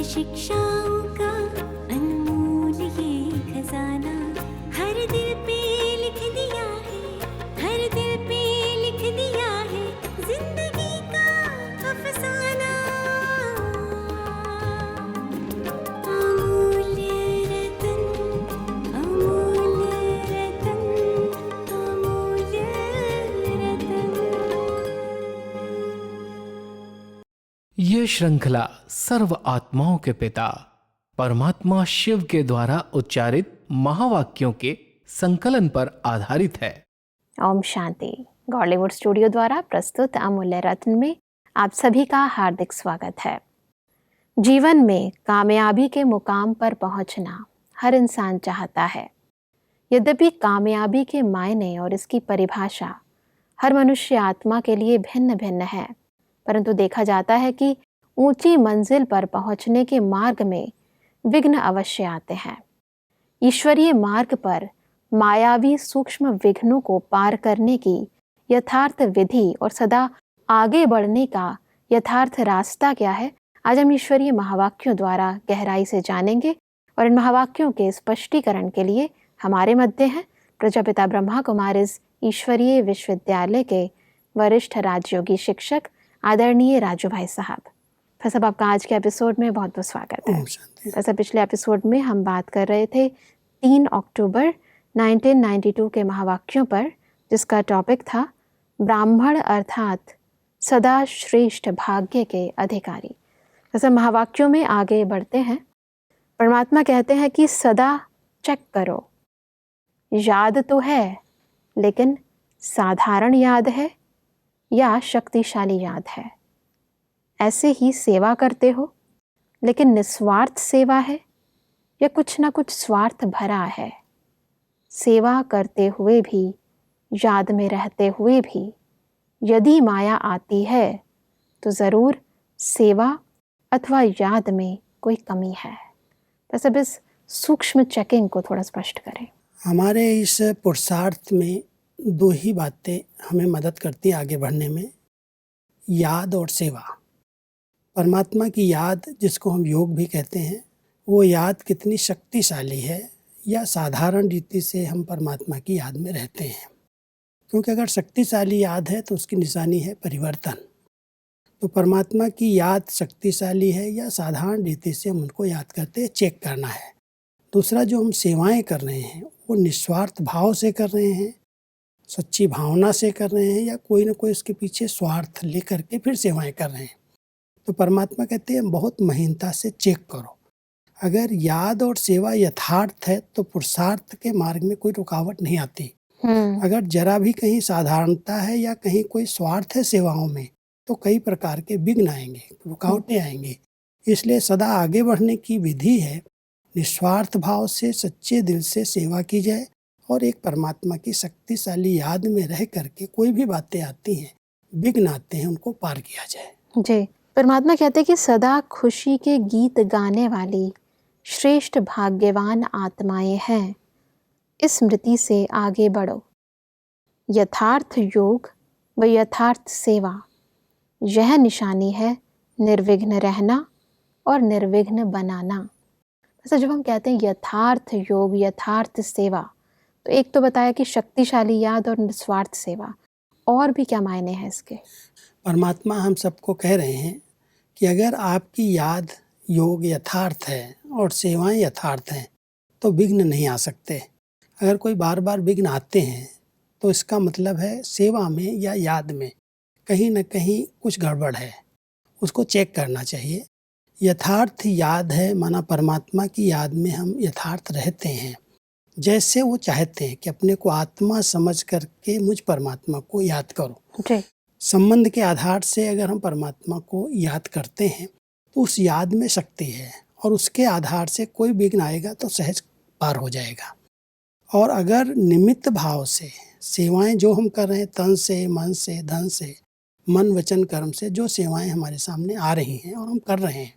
शिक्षाओं का अनमोल ये खजाना हर दिल पे लिख दिया है, हर दिल पे लिख दिया है जिंदगी का अफसाना। अमूल्य रतन, अमूल्य रतन, अमूल्य रतन। ये श्रृंखला सर्व आत्माओं के पिता परमात्मा शिव के द्वारा उच्चारित महावाक्यों के संकलन पर आधारित है। ओम शांति। गॉलीवुड स्टूडियो द्वारा प्रस्तुत अमूल्य रत्न में आप सभी का हार्दिक स्वागत है। जीवन में कामयाबी के मुकाम पर पहुंचना हर इंसान चाहता है। यद्यपि कामयाबी के मायने और इसकी परिभाषा हर मनुष्य आत्मा के लिए भिन्न भिन्न है, परंतु देखा जाता है कि ऊंची मंजिल पर पहुंचने के मार्ग में विघ्न अवश्य आते हैं। ईश्वरीय मार्ग पर मायावी सूक्ष्म विघ्नों को पार करने की यथार्थ विधि और सदा आगे बढ़ने का यथार्थ रास्ता क्या है, आज हम ईश्वरीय महावाक्यों द्वारा गहराई से जानेंगे। और इन महावाक्यों के स्पष्टीकरण के लिए हमारे मध्य हैं प्रजापिता ब्रह्मा कुमारीज ईश्वरीय विश्वविद्यालय के वरिष्ठ राजयोगी शिक्षक आदरणीय राजू भाई साहब। फिर सब आपका आज के एपिसोड में बहुत बहुत स्वागत है। वैसे पिछले एपिसोड में हम बात कर रहे थे 3 अक्टूबर 1992 के महावाक्यों पर, जिसका टॉपिक था ब्राह्मण अर्थात सदा श्रेष्ठ भाग्य के अधिकारी। वैसे महावाक्यों में आगे बढ़ते हैं। परमात्मा कहते हैं कि सदा चेक करो, याद तो है लेकिन साधारण याद है या शक्तिशाली याद है। ऐसे ही सेवा करते हो लेकिन निस्वार्थ सेवा है या कुछ ना कुछ स्वार्थ भरा है। सेवा करते हुए भी, याद में रहते हुए भी यदि माया आती है तो ज़रूर सेवा अथवा याद में कोई कमी है। बस अब इस सूक्ष्म चेकिंग को थोड़ा स्पष्ट करें। हमारे इस पुरुषार्थ में 2 ही बातें हमें मदद करती हैं आगे बढ़ने में, याद और सेवा। परमात्मा की याद, जिसको हम योग भी कहते हैं, वो याद कितनी शक्तिशाली है या साधारण रीति से हम परमात्मा की याद में रहते हैं। क्योंकि अगर शक्तिशाली याद है तो उसकी निशानी है परिवर्तन। तो परमात्मा की याद शक्तिशाली है या साधारण रीति से हम उनको याद करते हैं, चेक करना है। दूसरा, जो हम सेवाएं कर रहे हैं वो निस्वार्थ भाव से कर रहे हैं, सच्ची भावना से कर रहे हैं, या कोई ना कोई इसके पीछे स्वार्थ लेकर के फिर सेवाएं कर रहे हैं। तो परमात्मा कहते हैं बहुत महीनता से चेक करो। अगर याद और सेवा यथार्थ है तो पुरुषार्थ के मार्ग में कोई रुकावट नहीं आती। अगर जरा भी कहीं साधारणता है या कहीं कोई स्वार्थ है सेवाओं में तो कई प्रकार के विघ्न आएंगे, रुकावटें आएंगी। इसलिए सदा आगे बढ़ने की विधि है निस्वार्थ भाव से सच्चे दिल से सेवा की जाए और एक परमात्मा की शक्तिशाली याद में रह करके कोई भी बातें आती हैं, विघ्न आते हैं, उनको पार किया जाए। जी, परमात्मा कहते हैं कि सदा खुशी के गीत गाने वाली श्रेष्ठ भाग्यवान आत्माएं हैं। इस स्मृति से आगे बढ़ो। यथार्थ योग व यथार्थ सेवा, यह निशानी है निर्विघ्न रहना और निर्विघ्न बनाना। वैसे जब हम कहते हैं यथार्थ योग, यथार्थ सेवा, तो एक तो बताया कि शक्तिशाली याद और निस्वार्थ सेवा, और भी क्या मायने हैं इसके? परमात्मा हम सबको कह रहे हैं कि अगर आपकी याद योग यथार्थ है और सेवाएं यथार्थ हैं तो विघ्न नहीं आ सकते। अगर कोई बार बार विघ्न आते हैं तो इसका मतलब है सेवा में या याद में कहीं न कहीं कुछ गड़बड़ है, उसको चेक करना चाहिए। यथार्थ याद है माना परमात्मा की याद में हम यथार्थ रहते हैं, जैसे वो चाहते हैं कि अपने को आत्मा समझ करके मुझ परमात्मा को याद करो। संबंध के आधार से अगर हम परमात्मा को याद करते हैं तो उस याद में शक्ति है और उसके आधार से कोई विघ्न आएगा तो सहज पार हो जाएगा। और अगर निमित्त भाव से सेवाएं जो हम कर रहे हैं, तन से, मन से, धन से, मन वचन कर्म से जो सेवाएं हमारे सामने आ रही हैं और हम कर रहे हैं,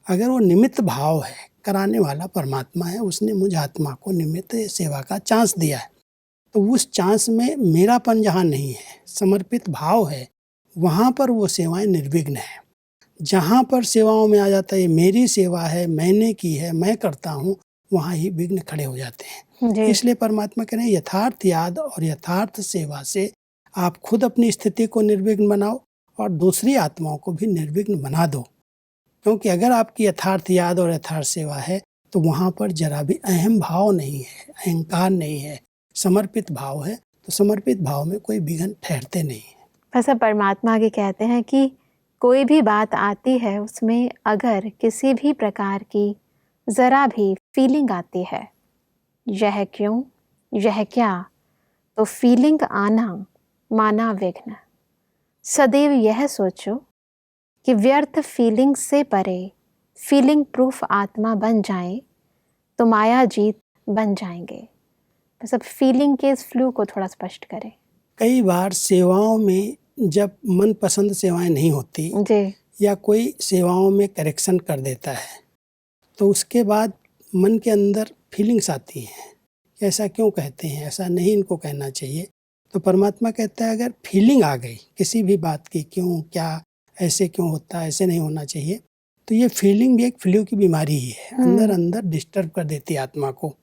अगर वो निमित्त भाव है, कराने वाला परमात्मा है, उसने मुझ आत्मा को निमित्त सेवा का चांस दिया है, तो उस चांस में मेरापन जहाँ नहीं है, समर्पित भाव है, वहाँ पर वो सेवाएं निर्विघ्न है। जहाँ पर सेवाओं में आ जाता है ये मेरी सेवा है, मैंने की है, मैं करता हूँ, वहाँ ही विघ्न खड़े हो जाते हैं। जी। इसलिए परमात्मा कह रहे हैं यथार्थ याद और यथार्थ सेवा से आप खुद अपनी स्थिति को निर्विघ्न बनाओ और दूसरी आत्माओं को भी निर्विघ्न बना दो। क्योंकि अगर आपकी यथार्थ याद और यथार्थ सेवा है तो वहाँ पर जरा भी अहम भाव नहीं है, अहंकार नहीं है, समर्पित भाव है। तो समर्पित भाव में कोई विघ्न ठहरते नहीं है। ऐसा परमात्मा आगे कहते हैं कि कोई भी बात आती है उसमें अगर किसी भी प्रकार की ज़रा भी फीलिंग आती है, यह क्यों, यह क्या, तो फीलिंग आना माना विघ्न। सदैव यह सोचो कि व्यर्थ फीलिंग से परे फीलिंग प्रूफ आत्मा बन जाए तो माया जीत बन जाएंगे। बस अब फीलिंग के इस फ्लू को थोड़ा स्पष्ट करें। कई बार सेवाओं में जब मनपसंद सेवाएं नहीं होती जी। या कोई सेवाओं में करेक्शन कर देता है तो उसके बाद मन के अंदर फीलिंग्स आती हैं कि ऐसा क्यों कहते हैं, ऐसा नहीं इनको कहना चाहिए। तो परमात्मा कहता है अगर फीलिंग आ गई किसी भी बात की, क्यों, क्या, ऐसे क्यों होता है, ऐसे नहीं होना चाहिए, तो ये फीलिंग भी एक फ्लू की बीमारी ही है, अंदर अंदर डिस्टर्ब कर देती है आत्मा को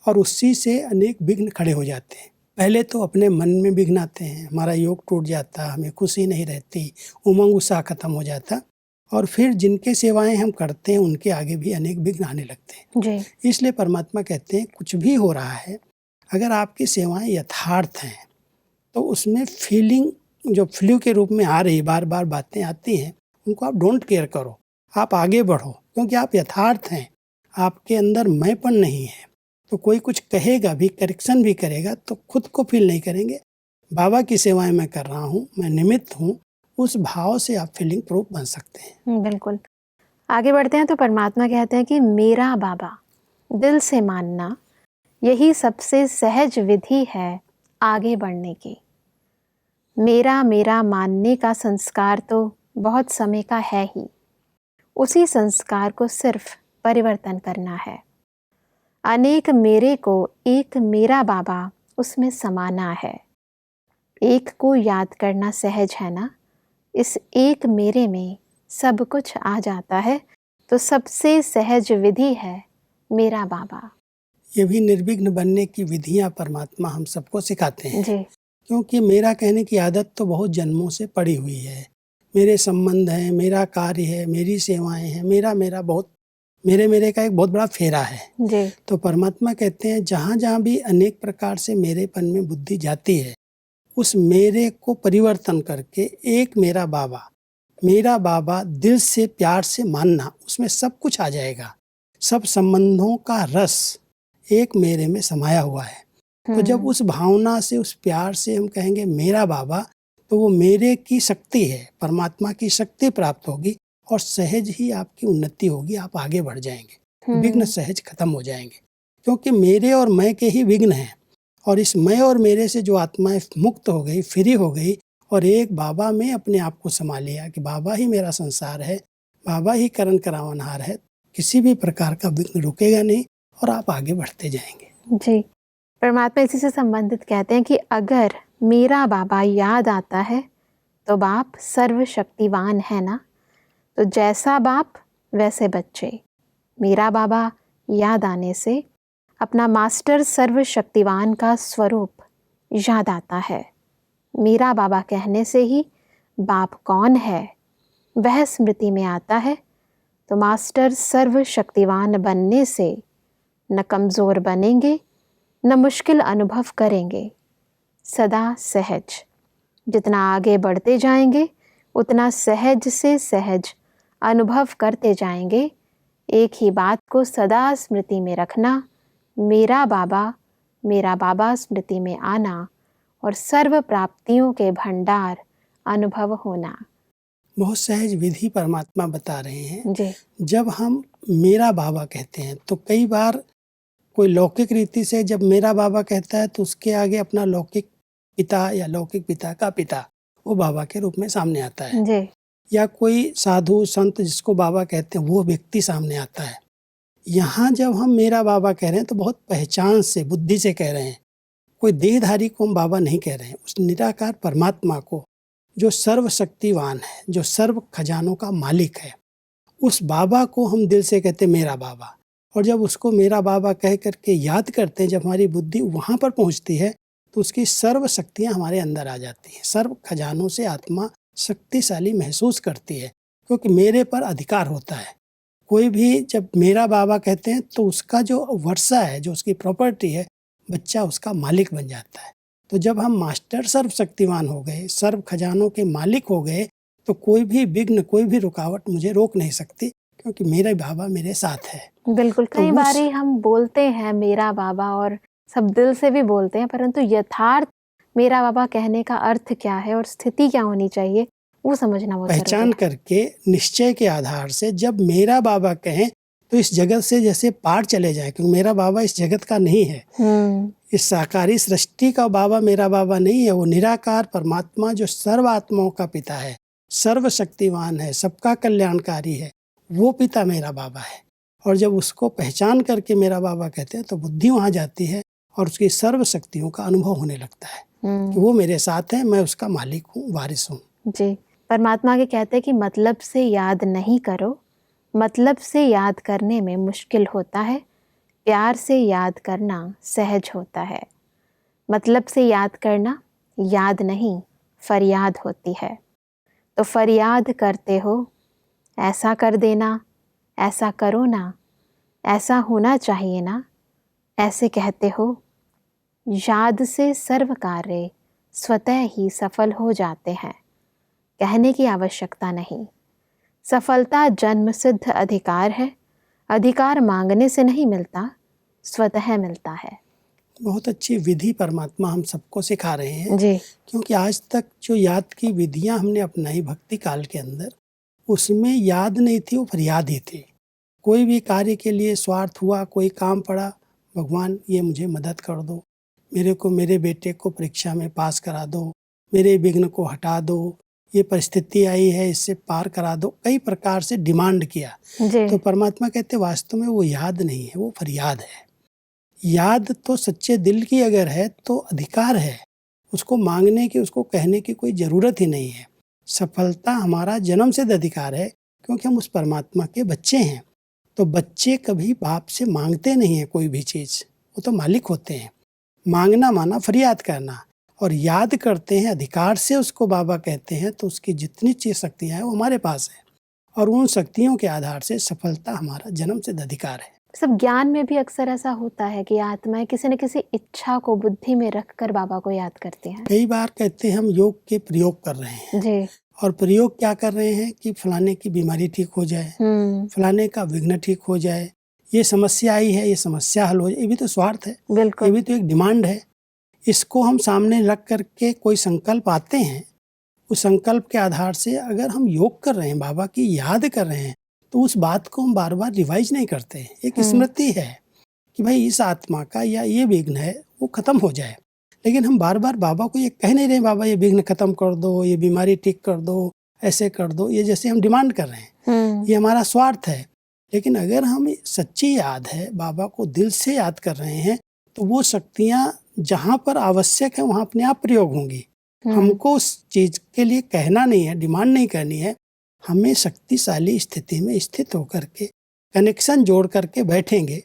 और उसी से अनेक विघ्न खड़े हो जाते हैं। पहले तो अपने मन में विघ्न आते हैं, हमारा योग टूट जाता, हमें खुशी नहीं रहती, उमंग उत्साह खत्म हो जाता और फिर जिनके सेवाएं हम करते हैं उनके आगे भी अनेक विघ्न आने लगते हैं। जी। इसलिए परमात्मा कहते हैं कुछ भी हो रहा है अगर आपकी सेवाएं यथार्थ हैं तो उसमें फीलिंग जो फ्लू के रूप में आ रही बार बार बातें आती हैं उनको आप डोंट केयर करो, आप आगे बढ़ो क्योंकि आप यथार्थ हैं, आपके अंदर मैंपन नहीं है। तो कोई कुछ कहेगा भी, करेक्शन भी करेगा तो खुद को फील नहीं करेंगे, बाबा की सेवाएं मैं कर रहा हूँ, मैं निमित्त हूँ, उस भाव से आप फीलिंग प्रूफ बन सकते हैं। बिल्कुल। आगे बढ़ते हैं तो परमात्मा कहते हैं कि मेरा बाबा दिल से मानना यही सबसे सहज विधि है आगे बढ़ने की। मेरा मेरा मानने का संस्कार तो बहुत समय का है ही, उसी संस्कार को सिर्फ परिवर्तन करना है। अनेक मेरे को एक मेरा बाबा उसमें समाना है। एक को याद करना सहज है ना, इस एक मेरे में सब कुछ आ जाता है, तो सबसे सहज विधि है मेरा बाबा। ये भी निर्विघ्न बनने की विधियां परमात्मा हम सबको सिखाते हैं। जी। क्योंकि मेरा कहने की आदत तो बहुत जन्मों से पड़ी हुई है, मेरे संबंध हैं, मेरा कार्य है, मेरी सेवाएं हैं, मेरा मेरा बहुत मेरे का एक बहुत बड़ा फेरा है। जी। तो परमात्मा कहते हैं जहाँ जहाँ भी अनेक प्रकार से मेरेपन में बुद्धि जाती है उस मेरे को परिवर्तन करके एक मेरा बाबा दिल से प्यार से मानना, उसमें सब कुछ आ जाएगा। सब संबंधों का रस एक मेरे में समाया हुआ है। तो जब उस भावना से, उस प्यार से हम कहेंगे मेरा बाबा, तो वो मेरे की शक्ति है, परमात्मा की शक्ति प्राप्त होगी और सहज ही आपकी उन्नति होगी, आप आगे बढ़ जाएंगे, विघ्न सहज खत्म हो जाएंगे। क्योंकि मेरे और मैं के ही विघ्न हैं और इस मैं और मेरे से जो आत्माएं मुक्त हो गई, फ्री हो गई और एक बाबा में अपने आप को समा लिया कि बाबा ही मेरा संसार है, बाबा ही करण करावनहार है, किसी भी प्रकार का विघ्न रुकेगा नहीं और आप आगे बढ़ते जाएंगे। जी। परमात्मा इसी से संबंधित कहते हैं कि अगर मेरा बाबा याद आता है तो बाप सर्वशक्तिवान है ना, तो जैसा बाप वैसे बच्चे। मेरा बाबा याद आने से अपना मास्टर सर्वशक्तिवान का स्वरूप याद आता है। मेरा बाबा कहने से ही बाप कौन है वह स्मृति में आता है। तो मास्टर सर्वशक्तिवान बनने से न कमज़ोर बनेंगे न मुश्किल अनुभव करेंगे, सदा सहज। जितना आगे बढ़ते जाएंगे उतना सहज से सहज अनुभव करते जाएंगे। एक ही बात को सदा स्मृति में रखना, मेरा बाबा स्मृति में आना और सर्व प्राप्तियों के भंडार अनुभव होना। बहुत सहज विधि परमात्मा बता रहे हैं। जी। जब हम मेरा बाबा कहते हैं तो कई बार कोई लौकिक रीति से जब मेरा बाबा कहता है तो उसके आगे अपना लौकिक पिता या लौकिक पिता का पिता वो बाबा के रूप में सामने आता है। जी। या कोई साधु संत जिसको बाबा कहते हैं वो व्यक्ति सामने आता है। यहाँ जब हम मेरा बाबा कह रहे हैं तो बहुत पहचान से, बुद्धि से कह रहे हैं। कोई देहधारी को हम बाबा नहीं कह रहे हैं, उस निराकार परमात्मा को जो सर्वशक्तिवान है, जो सर्व खजानों का मालिक है, उस बाबा को हम दिल से कहते हैं मेरा बाबा। और जब उसको मेरा बाबा कह करके याद करते हैं, जब हमारी बुद्धि वहाँ पर पहुँचती है तो उसकी सर्व शक्तियाँ हमारे अंदर आ जाती हैं। सर्व खजानों से आत्मा शक्तिशाली महसूस करती है, क्योंकि मेरे पर अधिकार होता है। कोई भी जब मेरा बाबा कहते हैं तो उसका जो वर्षा है, जो उसकी प्रॉपर्टी है, बच्चा उसका मालिक बन जाता है। तो जब हम मास्टर सर्वशक्तिवान हो गए, सर्व खजानों के मालिक हो गए, तो कोई भी विघ्न, कोई भी रुकावट मुझे रोक नहीं सकती, क्योंकि मेरा बाबा मेरे साथ है। बिल्कुल, कई बारी हम बोलते हैं मेरा बाबा और सब दिल से भी बोलते हैं, परंतु यथार्थ मेरा बाबा कहने का अर्थ क्या है और स्थिति क्या होनी चाहिए वो समझना बहुत पहचान जरूरी है। करके निश्चय के आधार से जब मेरा बाबा कहें तो इस जगत से जैसे पार चले जाए, क्योंकि मेरा बाबा इस जगत का नहीं है, इस साकारी सृष्टि का बाबा मेरा बाबा नहीं है। वो निराकार परमात्मा जो सर्व आत्माओं का पिता है, सर्वशक्तिवान है, सबका कल्याणकारी है, वो पिता मेरा बाबा है। और जब उसको पहचान करके मेरा बाबा कहते हैं तो बुद्धि वहाँ जाती है और उसकी सर्व शक्तियों का अनुभव होने लगता है कि वो मेरे साथ है, मैं उसका मालिक हूँ, वारिस हूँ। जी, परमात्मा के कहते हैं कि मतलब से याद नहीं करो, मतलब से याद करने में मुश्किल होता है, प्यार से याद करना सहज होता है। मतलब से याद करना याद नहीं, फरियाद होती है। तो फरियाद करते हो, ऐसा कर देना, ऐसा करो ना, ऐसा होना चाहिए ना, ऐसे कहते हो। याद से सर्व कार्य स्वतः ही सफल हो जाते हैं, कहने की आवश्यकता नहीं। सफलता जन्म सिद्ध अधिकार है, अधिकार मांगने से नहीं मिलता, स्वतः मिलता है। बहुत अच्छी विधि परमात्मा हम सबको सिखा रहे हैं जी, क्योंकि आज तक जो याद की विधियां हमने अपनाई भक्ति काल के अंदर, उसमें याद नहीं थी, वो फरियाद ही थी। कोई भी कार्य के लिए स्वार्थ हुआ, कोई काम पड़ा, भगवान ये मुझे मदद कर दो, मेरे को मेरे बेटे को परीक्षा में पास करा दो, मेरे विघ्न को हटा दो, ये परिस्थिति आई है इससे पार करा दो, कई प्रकार से डिमांड किया। जी, तो परमात्मा कहते वास्तव में वो याद नहीं है, वो फरियाद है। याद तो सच्चे दिल की अगर है तो अधिकार है, उसको मांगने की, उसको कहने की कोई ज़रूरत ही नहीं है। सफलता हमारा जन्म सिद्ध अधिकार है, क्योंकि हम उस परमात्मा के बच्चे हैं। तो बच्चे कभी बाप से मांगते नहीं हैं कोई भी चीज़, वो तो मालिक होते हैं। मांगना माना फरियाद करना, और याद करते हैं अधिकार से, उसको बाबा कहते हैं। तो उसकी जितनी चीज़ शक्तियाँ हैं वो हमारे पास है, और उन शक्तियों के आधार से सफलता हमारा जन्म सिद्ध अधिकार है। सब ज्ञान में भी अक्सर ऐसा होता है कि आत्माएं किसी न किसी इच्छा को बुद्धि में रखकर बाबा को याद करती हैं। कई बार कहते हैं हम योग के प्रयोग कर रहे हैं, जी, और प्रयोग क्या कर रहे हैं कि फलाने की बीमारी ठीक हो जाए, फलाने का विघ्न ठीक हो जाए, ये समस्या आई है, ये समस्या हल हो जाए। ये भी तो स्वार्थ है, बिल्कुल, ये भी तो एक डिमांड है। इसको हम सामने रख करके कोई संकल्प आते हैं, उस संकल्प के आधार से अगर हम योग कर रहे हैं, बाबा की याद कर रहे हैं, तो उस बात को हम बार बार रिवाइज नहीं करते। एक स्मृति है कि भाई इस आत्मा का या ये विघ्न है वो खत्म हो जाए, लेकिन हम बार बार बाबा को ये कह नहीं रहे बाबा ये विघ्न खत्म कर दो, ये बीमारी ठीक कर दो, ऐसे कर दो, ये जैसे हम डिमांड कर रहे हैं, ये हमारा स्वार्थ है। लेकिन अगर हम सच्ची याद है, बाबा को दिल से याद कर रहे हैं, तो वो शक्तियाँ जहाँ पर आवश्यक है वहाँ अपने आप प्रयोग होंगी। हमको उस चीज के लिए कहना नहीं है, डिमांड नहीं करनी है, हमें शक्तिशाली स्थिति में स्थित होकर के कनेक्शन जोड़ करके बैठेंगे,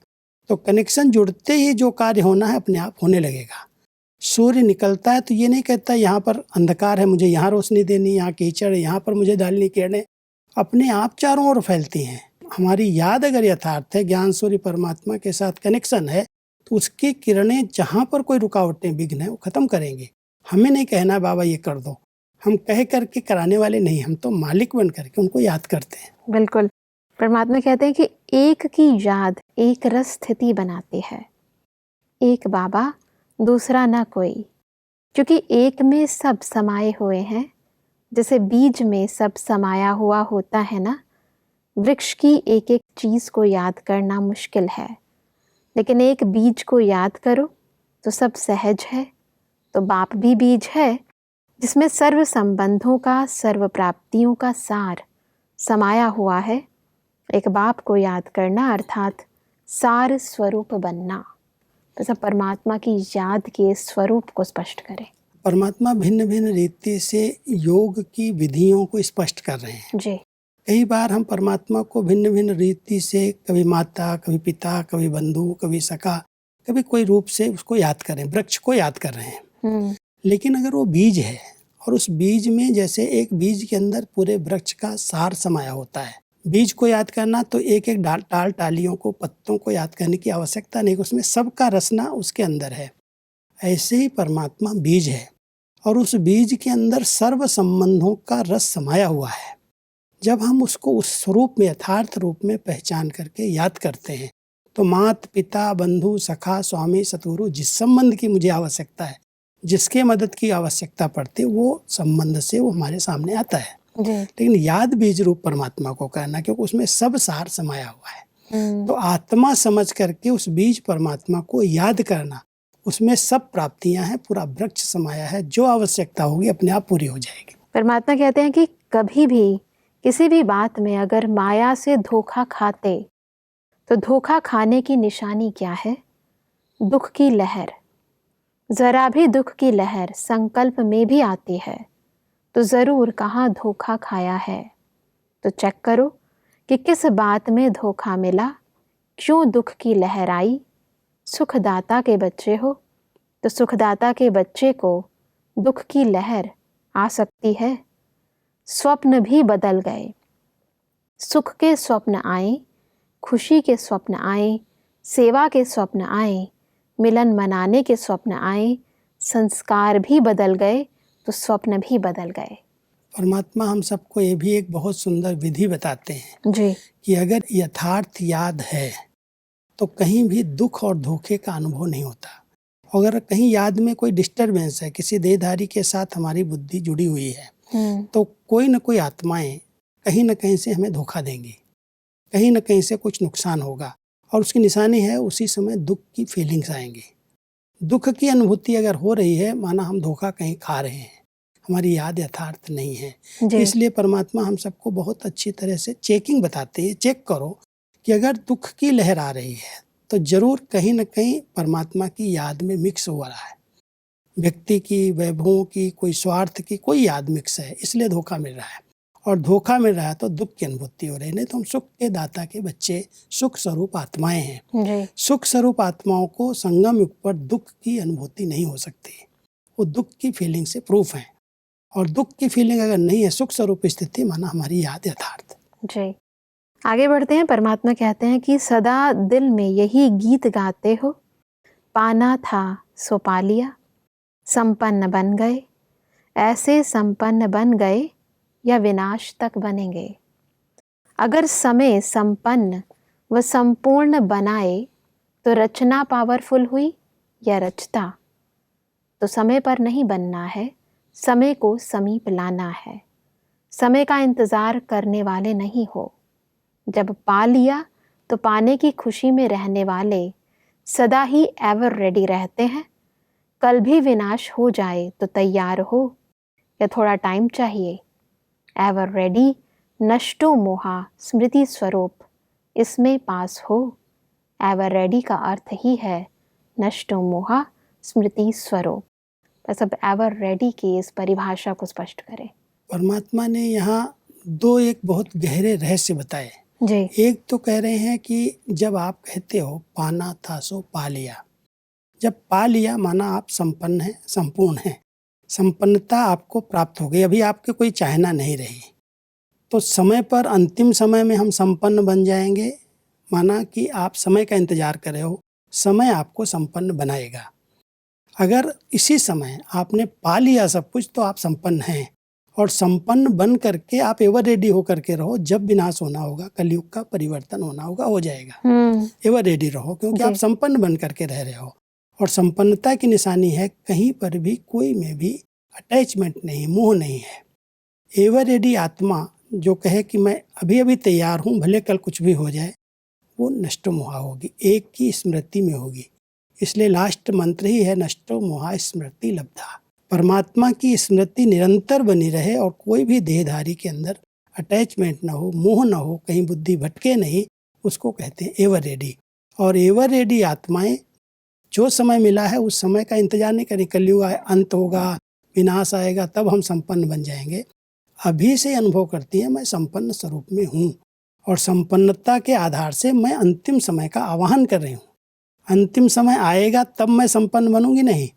तो कनेक्शन जुड़ते ही जो कार्य होना है अपने आप होने लगेगा। सूर्य निकलता है तो ये नहीं कहता यहाँ पर अंधकार है, मुझे यहाँ रोशनी देनी, यहाँ कीचड़ है, यहाँ पर मुझे डालनी किरणें, अपने आप चारों ओर फैलती हैं। हमारी याद अगर यथार्थ है, ज्ञान सूर्य परमात्मा के साथ कनेक्शन है, तो उसकी किरणें जहाँ पर कोई रुकावटें विघ्न है वो खत्म करेंगे। हमें नहीं कहना बाबा ये कर दो, हम कह करके कराने वाले नहीं, हम तो मालिक बन करके उनको याद करते हैं। बिल्कुल, परमात्मा कहते हैं कि एक की याद एक रस स्थिति बनाती है, एक बाबा दूसरा ना कोई, क्योंकि एक में सब समाये हुए हैं। जैसे बीज में सब समाया हुआ होता है ना, वृक्ष की एक एक चीज को याद करना मुश्किल है, लेकिन एक बीज को याद करो तो सब सहज है। तो बाप भी बीज है जिसमें सर्व संबंधों का, सर्व प्राप्तियों का सार समाया हुआ है। एक बाप को याद करना अर्थात सार स्वरूप बनना। तो सब परमात्मा की याद के स्वरूप को स्पष्ट करें। परमात्मा भिन्न भिन्न रीति से योग की विधियों को स्पष्ट कर रहे हैं। जी। कई बार हम परमात्मा को भिन्न भिन्न रीति से कभी माता, कभी पिता, कभी बंधु, कभी सखा, कभी कोई रूप से उसको याद करें, वृक्ष को याद कर रहे हैं। लेकिन अगर वो बीज है और उस बीज में जैसे एक बीज के अंदर पूरे वृक्ष का सार समाया होता है, बीज को याद करना तो एक एक टाल टालियों को, पत्तों को याद करने की आवश्यकता नहीं, उसमें सबका रचना उसके अंदर है। ऐसे ही परमात्मा बीज है और उस बीज के अंदर सर्व संबंधों का रस समाया हुआ है। जब हम उसको उस स्वरूप में, यथार्थ रूप में पहचान करके याद करते हैं तो मात पिता, बंधु, सखा, स्वामी, सतगुरु, जिस संबंध की मुझे आवश्यकता है, जिसके मदद की आवश्यकता पड़ती है, वो संबंध से वो हमारे सामने आता है। लेकिन याद बीज रूप परमात्मा को करना, क्योंकि उसमें सब सार समाया हुआ है। तो आत्मा समझ करके उस बीज परमात्मा को याद करना, उसमें सब प्राप्तियां हैं, पूरा वृक्ष समाया है, जो आवश्यकता होगी अपने आप पूरी हो जाएगी। परमात्मा कहते हैं कि कभी भी किसी भी बात में अगर माया से धोखा खाते तो धोखा खाने की निशानी क्या है? दुख की लहर। जरा भी दुख की लहर संकल्प में भी आती है तो ज़रूर कहाँ धोखा खाया है। तो चेक करो कि किस बात में धोखा मिला, क्यों दुख की लहर आई। सुखदाता के बच्चे हो तो सुखदाता के बच्चे को दुख की लहर आ सकती है। स्वप्न भी बदल गए, सुख के स्वप्न आए, खुशी के स्वप्न आए, सेवा के स्वप्न आए, मिलन मनाने के स्वप्न आए, संस्कार भी बदल गए तो स्वप्न भी बदल गए। परमात्मा हम सबको ये भी एक बहुत सुंदर विधि बताते हैं जी। कि अगर यथार्थ याद है तो कहीं भी दुख और धोखे का अनुभव नहीं होता। अगर कहीं याद में कोई डिस्टरबेंस है, किसी देहधारी के साथ हमारी बुद्धि जुड़ी हुई है, तो कोई न कोई आत्माएं कहीं न कहीं से हमें धोखा देंगी, कहीं न कहीं से कुछ नुकसान होगा, और उसकी निशानी है उसी समय दुख की फीलिंग्स आएंगी। दुख की अनुभूति अगर हो रही है, माना हम धोखा कहीं खा रहे हैं, हमारी याद यथार्थ नहीं है। इसलिए परमात्मा हम सबको बहुत अच्छी तरह से चेकिंग बताते हैं। चेक करो कि अगर दुख की लहर आ रही है तो जरूर कहीं न कहीं परमात्मा की याद में मिक्स हो रहा है। व्यक्ति की, वैभवों की, कोई स्वार्थ की, कोई याद मिक्स है, इसलिए धोखा मिल रहा है। और धोखा मिल रहा है तो दुख की अनुभूति हो रही है। नहीं तो हम सुख के दाता के बच्चे, सुख स्वरूप आत्माएं हैं। सुख स्वरूप आत्माओं को संगम युग पर दुख की अनुभूति नहीं हो सकती। वो दुख की फीलिंग से प्रूफ है, और दुख की फीलिंग अगर नहीं है, सुख स्वरूप स्थिति, माना हमारी याद यथार्थ। जी। आगे बढ़ते हैं। परमात्मा कहते हैं कि सदा दिल में यही गीत गाते हो, पाना था सो पा लिया, संपन्न बन गए, ऐसे संपन्न बन गए या विनाश तक बनेंगे। अगर समय संपन्न व संपूर्ण बनाए तो रचना पावरफुल हुई या रचता। तो समय पर नहीं बनना है, समय को समीप लाना है। समय का इंतज़ार करने वाले नहीं हो। जब पा लिया तो पाने की खुशी में रहने वाले सदा ही एवर रेडी रहते हैं। कल भी विनाश हो जाए तो तैयार हो या थोड़ा टाइम चाहिए। एवर रेडी, नष्टो मोहा स्मृति स्वरूप, इसमें पास हो। एवर रेडी का अर्थ ही है नष्टो मोहा स्मृति स्वरूप। बस अब एवर रेडी की इस परिभाषा को स्पष्ट करें। परमात्मा ने यहाँ दो एक बहुत गहरे रहस्य बताए। जी। एक तो कह रहे हैं कि जब आप कहते हो पाना था सो पा लिया, जब पा लिया माना आप संपन्न हैं, संपूर्ण हैं, संपन्नता आपको प्राप्त हो गई, अभी आपके कोई चाहना नहीं रही। तो समय पर, अंतिम समय में हम संपन्न बन जाएंगे, माना कि आप समय का इंतजार कर रहे हो, समय आपको संपन्न बनाएगा। अगर इसी समय आपने पा लिया सब कुछ तो आप संपन्न हैं, और संपन्न बन करके आप एवर रेडी होकर के रहो। जब विनाश होना होगा, कलयुग का परिवर्तन होना होगा, हो जाएगा। एवर रेडी रहो, क्योंकि आप संपन्न बन करके रह रहे हो। और संपन्नता की निशानी है कहीं पर भी कोई में भी अटैचमेंट नहीं, मोह नहीं है। एवर रेडी आत्मा जो कहे कि मैं अभी अभी तैयार हूँ, भले कल कुछ भी हो जाए, वो नष्टो मोहा होगी, एक की स्मृति में होगी। इसलिए लास्ट मंत्र ही है नष्टो मोहा स्मृति लब्धा। परमात्मा की स्मृति निरंतर बनी रहे और कोई भी देहधारी के अंदर अटैचमेंट ना हो, मोह ना हो, कहीं बुद्धि भटके नहीं, उसको कहते हैं एवर रेडी। और एवर रेडी आत्माएं जो समय मिला है उस समय का इंतजार नहीं करें, कलयुग अंत होगा, विनाश आएगा तब हम संपन्न बन जाएंगे। अभी से अनुभव करती है मैं संपन्न स्वरूप में हूँ, और संपन्नता के आधार से मैं अंतिम समय का आवाहन कर रही हूँ। अंतिम समय आएगा तब मैं संपन्न बनूंगी नहीं,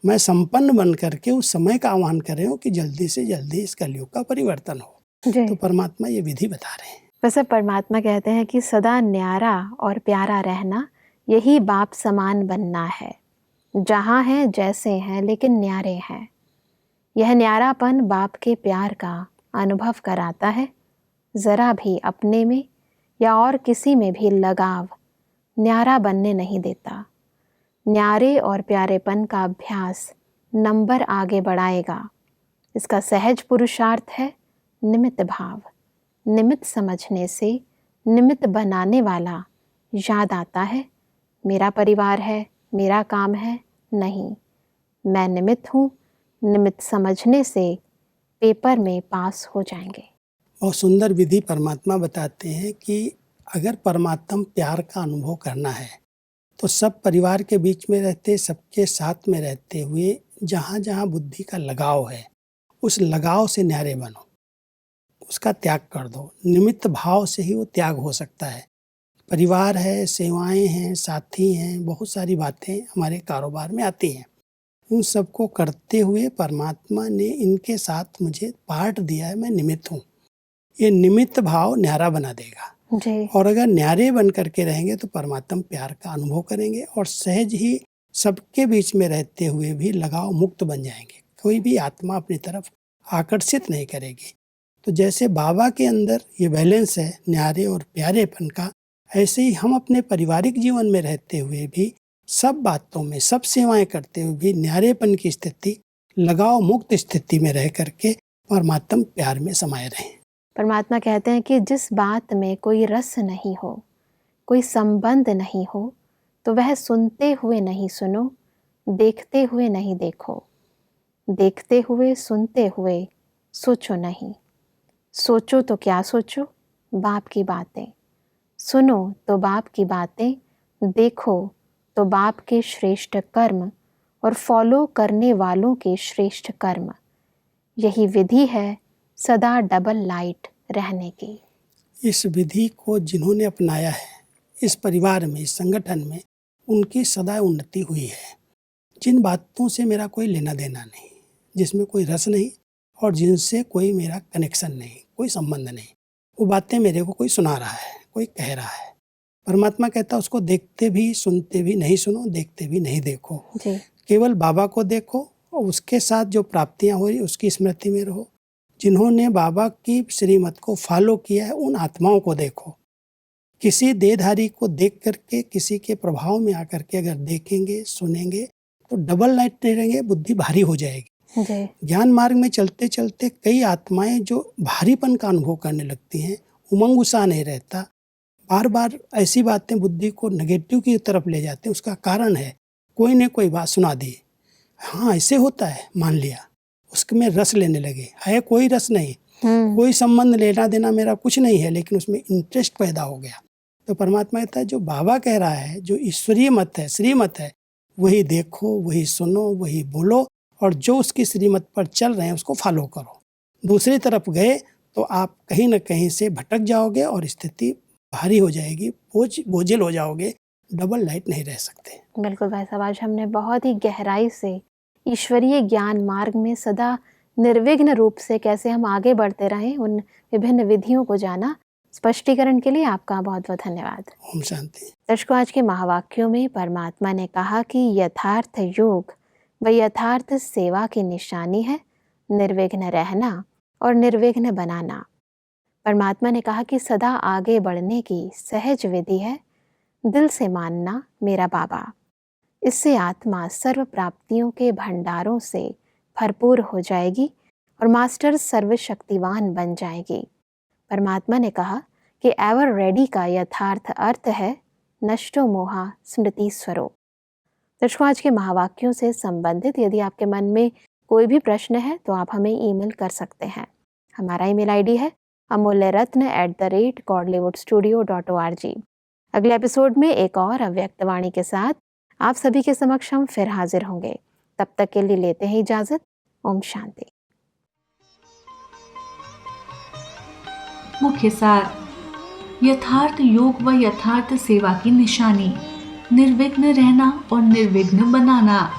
मैं संपन्न बन करके उस समय का आह्वान कर रही हूँ कि जल्दी से जल्दी इस कलयुग का परिवर्तन हो। जी। तो परमात्मा ये विधि बता रहे हैं। वैसे परमात्मा कहते हैं कि सदा न्यारा और प्यारा रहना, यही बाप समान बनना है। जहाँ हैं जैसे हैं लेकिन न्यारे हैं। यह न्यारापन बाप के प्यार का अनुभव कराता है। ज़रा भी अपने में या और किसी में भी लगाव न्यारा बनने नहीं देता। न्यारे और प्यारेपन का अभ्यास नंबर आगे बढ़ाएगा। इसका सहज पुरुषार्थ है निमित्त भाव। निमित्त समझने से निमित्त बनाने वाला याद आता है, मेरा परिवार है, मेरा काम है, नहीं, मैं निमित्त हूँ। निमित्त समझने से पेपर में पास हो जाएंगे। बहुत सुंदर विधि परमात्मा बताते हैं कि अगर परमात्मा प्यार का अनुभव करना है तो सब परिवार के बीच में रहते, सबके साथ में रहते हुए जहाँ जहाँ बुद्धि का लगाव है उस लगाव से न्यारे बनो, उसका त्याग कर दो। निमित्त भाव से ही वो त्याग हो सकता है। परिवार है, सेवाएं हैं, साथी हैं, बहुत सारी बातें हमारे कारोबार में आती हैं। उन सबको करते हुए परमात्मा ने इनके साथ मुझे पार्ट दिया है, मैं निमित्त हूँ। ये निमित्त भाव न्यारा बना देगा। जी। और अगर न्यारे बन करके रहेंगे तो परमात्मा प्यार का अनुभव करेंगे और सहज ही सबके बीच में रहते हुए भी लगाव मुक्त बन जाएंगे। कोई भी आत्मा अपनी तरफ आकर्षित नहीं करेगी। तो जैसे बाबा के अंदर ये बैलेंस है न्यारे और प्यारेपन का, ऐसे ही हम अपने पारिवारिक जीवन में रहते हुए भी सब बातों में, सब सेवाएं करते हुए भी न्यारेपन की स्थिति, लगाव मुक्त स्थिति में रह करके परमात्मा प्यार में समाये रहें। परमात्मा कहते हैं कि जिस बात में कोई रस नहीं हो, कोई संबंध नहीं हो, तो वह सुनते हुए नहीं सुनो, देखते हुए नहीं देखो, देखते हुए सुनते हुए सोचो नहीं। सोचो तो क्या सोचो, बाप की बातें। सुनो तो बाप की बातें, देखो तो बाप के श्रेष्ठ कर्म और फॉलो करने वालों के श्रेष्ठ कर्म। यही विधि है सदा डबल लाइट रहने की। इस विधि को जिन्होंने अपनाया है इस परिवार में, इस संगठन में, उनकी सदा उन्नति हुई है। जिन बातों से मेरा कोई लेना देना नहीं, जिसमें कोई रस नहीं और जिनसे कोई मेरा कनेक्शन नहीं, कोई संबंध नहीं, वो बातें मेरे को कोई सुना रहा है, कोई कह रहा है। परमात्मा कहता है उसको देखते भी सुनते भी नहीं सुनो, देखते भी नहीं देखो। जी। केवल बाबा को देखो और उसके साथ जो प्राप्तियां हो रही उसकी स्मृति में रहो। जिन्होंने बाबा की श्रीमत को फॉलो किया है उन आत्माओं को देखो। किसी देहधारी को देख करके, किसी के प्रभाव में आकर के अगर देखेंगे, सुनेंगे तो डबल लाइट रहेंगे, बुद्धि भारी हो जाएगी। जी। ज्ञान मार्ग में चलते चलते कई आत्माएं जो भारीपन का अनुभव करने लगती हैं, उमंग उत्साह नहीं रहता, बार बार ऐसी बातें बुद्धि को नेगेटिव की तरफ ले जाते हैं। उसका कारण है कोई ने कोई बात सुना दी, हाँ ऐसे होता है, मान लिया, उसमें रस लेने लगे। है कोई रस नहीं, कोई संबंध लेना देना मेरा कुछ नहीं है, लेकिन उसमें इंटरेस्ट पैदा हो गया। तो परमात्मा कहता है जो बाबा कह रहा है, जो ईश्वरीय मत है, श्रीमत है, वही देखो, वही सुनो, वही बोलो, और जो उसकी श्रीमत पर चल रहे हैं उसको फॉलो करो। दूसरी तरफ गए तो आप कहीं न कहीं से भटक जाओगे और स्थिति भारी हो जाएगी, बोझिल हो जाओगे, डबल लाइट नहीं रह सकते। बिल्कुल भाई साहब, आज हमने बहुत ही गहराई से ईश्वरीय ज्ञान मार्ग में सदा निर्विघ्न रूप से कैसे हम आगे बढ़ते रहें, उन विभिन्न विधियों को जाना। स्पष्टीकरण के लिए आपका बहुत बहुत धन्यवाद। ओम शांति। दर्शकों, आज के महावाक्यों में परमात्मा ने कहा कि यथार्थ योग व यथार्थ सेवा की निशानी है निर्विघ्न रहना और निर्विघ्न बनाना। परमात्मा ने कहा कि सदा आगे बढ़ने की सहज विधि है दिल से मानना मेरा बाबा। इससे आत्मा सर्व प्राप्तियों के भंडारों से भरपूर हो जाएगी और मास्टर सर्वशक्तिवान बन जाएगी। परमात्मा ने कहा कि एवर रेडी का यथार्थ अर्थ है नष्टो मोहा स्मृति स्वरो। दर्शकों, आज के महावाक्यों से संबंधित यदि आपके मन में कोई भी प्रश्न है तो आप हमें ईमेल कर सकते हैं। हमारा ईमेल आईडी है amulyaratna@godlywoodstudio.org। अगले एपिसोड में एक और अव्यक्त वाणी के साथ आप सभी के समक्ष हम फिर हाजिर होंगे। तब तक के लिए लेते हैं इजाज़त। ओम शांति। मुख्य सार, यथार्थ योग व यथार्थ सेवा की निशानी, निर्विघ्न रहना और निर्विघ्न बनाना।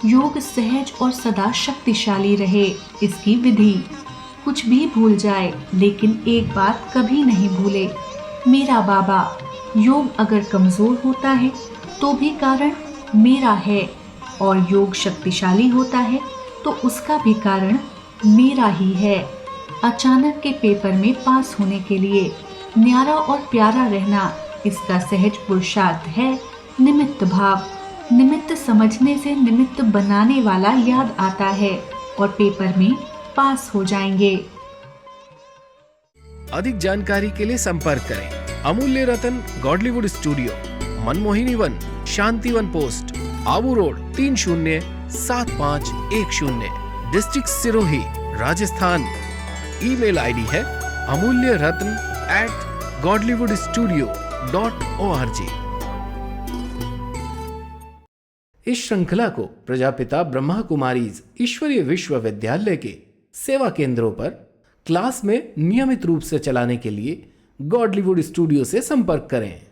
योग सहज और सदा शक्तिशाली रहे, इसकी विधि। कुछ भी भूल जाए लेकिन एक बात कभी नहीं भूले, मेरा बाबा। योग अगर कमजोर होता है तो भी कारण मेरा है, और योग शक्तिशाली होता है तो उसका भी कारण मेरा ही है। अचानक के पेपर में पास होने के लिए न्यारा और प्यारा रहना, इसका सहज पुरुषार्थ है निमित्त भाव। निमित्त समझने से निमित्त बनाने वाला याद आता है और पेपर में पास हो जाएंगे। अधिक जानकारी के लिए संपर्क करें Amulya Ratan Godlywood studio, Manmohini Van, Shantivan post, Abu road, 307510, district Sirohi, Rajasthan. Email ID है amulyaratn@godlywoodstudio.org। इस श्रृंखला को प्रजापिता ब्रह्मा कुमारीज ईश्वरीय विश्वविद्यालय के सेवा केंद्रों पर क्लास में नियमित रूप से चलाने के लिए गॉडलीवुड स्टूडियो से संपर्क करें।